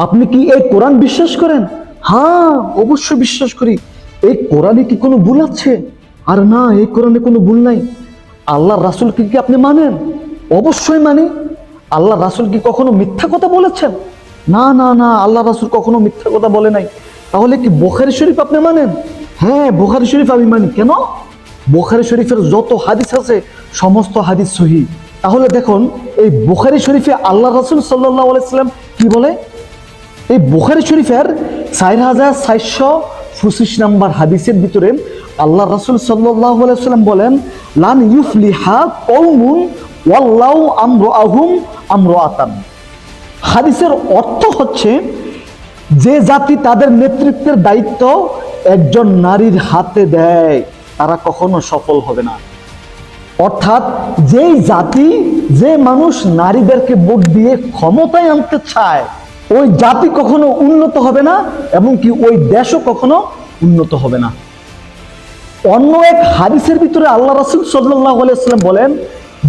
আপনি কি এই কোরআন বিশ্বাস করেন? হ্যাঁ, অবশ্যই বিশ্বাস করি। এই কোরআনে কি কোনো ভুল আছে? আর না, এই কোরআনে কোনো ভুল নাই। আল্লাহ রাসূলকে কি আপনি মানেন? অবশ্যই মানি। আল্লাহ রাসূল কি কখনো মিথ্যা কথা বলেছেন? না না না, আল্লাহ রাসূল কখনো মিথ্যা কথা বলে নাই। তাহলে কি বুখারী শরীফ আপনি মানেন? হ্যাঁ, বুখারী শরীফ আমি মানি। কেন? বুখারী শরীফের যত হাদিস আছে সমস্ত হাদিস সহিহ। তাহলে দেখুন, এই বুখারী শরীফে আল্লাহ রাসূল সাল্লাল্লাহু আলাইহি সাল্লাম কি বলে? এই বুখারী শরীফের 4425 নম্বর হাদিসের ভিতরে আল্লাহ রাসূল সাল্লাল্লাহু আলাইহি ওয়াসাল্লাম বলেন, লান ইউফলিহা কওমুন ওয়াল্লাহু আমরুআহুম আমরুআতান। হাদিসের অর্থ হচ্ছে, যে জাতি তাদের নেতৃত্বের দায়িত্ব একজন নারীর হাতে দেয় তারা কখনো সফল হবে না। অর্থাৎ যেই জাতি, যে মানুষ নারীদেরকে ভোট দিয়ে ক্ষমতায় আনতে চায়, ওই জাতি কখনো উন্নত হবে না এবং কি ওই দেশও কখনো উন্নত হবে না। অন্য এক হাদিসের ভিতরে আল্লাহ রাসূল সাল্লাল্লাহু আলাইহি ওয়াসাল্লাম বলেন,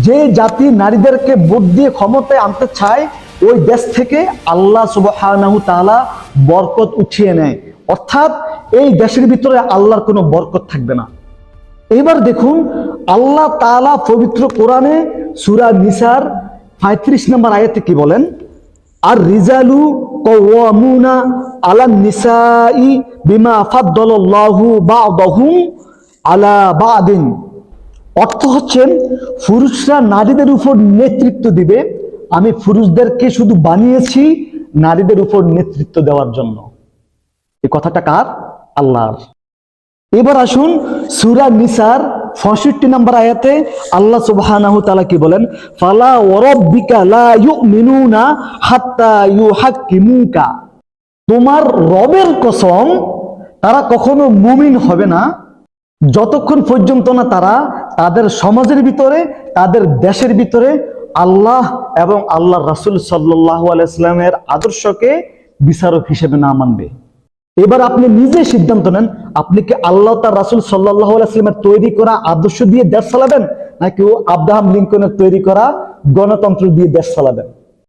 যে জাতি নারীদেরকে ভোট দিয়ে ক্ষমতায় আনতে চায় ওই দেশ থেকে আল্লাহ সুবহানাহু তাআলা বরকত উঠিয়ে নেয়। অর্থাৎ এই দেশের ভিতরে আল্লাহর কোনো বরকত থাকবে না। এবার দেখুন, আল্লাহ তাআলা পবিত্র কোরআনে সূরা নিসার 35 নম্বর আয়াতে কি বলেন? আর রিজালু কওয়ামুনা আলান নিসাই বিমা ফাদ্দালাল্লাহু বা'দাহুম আলা বা'দিন। অর্থ হচ্ছে, পুরুষরা নারীদের উপর নেতৃত্ব দিবে। আমি পুরুষদেরকে শুধু বানিয়েছি নারীদের উপর নেতৃত্ব দেওয়ার জন্য। এই কথাটা কার? আল্লাহর। এবার আসুন সূরা নিসার 65 নম্বর আয়াতে আল্লাহ সুবহানাহু তাআলা কি বলেন? ফালা ওয়ারাব্বিকা লা ইউমিনুনা হাত্তা ইউহাক্কিমুকা। তোমার রবের কসম, তারা কখনো মুমিন হবে না যতক্ষণ পর্যন্ত না তারা তাদের সমাজের ভিতরে, তাদের দেশের ভিতরে আল্লাহ এবং আল্লাহর রাসূল সাল্লাল্লাহু আলাইহি ওয়াসাল্লামের আদর্শকে বিচারক হিসেবে না মানবে। এবার আপনি নিজে সিদ্ধান্ত নেন, আপনি কি আল্লাহ তার রাসূল সাল্লাল্লাহু আলাইহি ওয়াসাল্লামের তৈরি করা আদর্শ দিয়ে দেশ চালাবেন, নাকি আব্রাহাম লিঙ্কনের তৈরি করা গণতন্ত্র দিয়ে দেশ চালাবেন?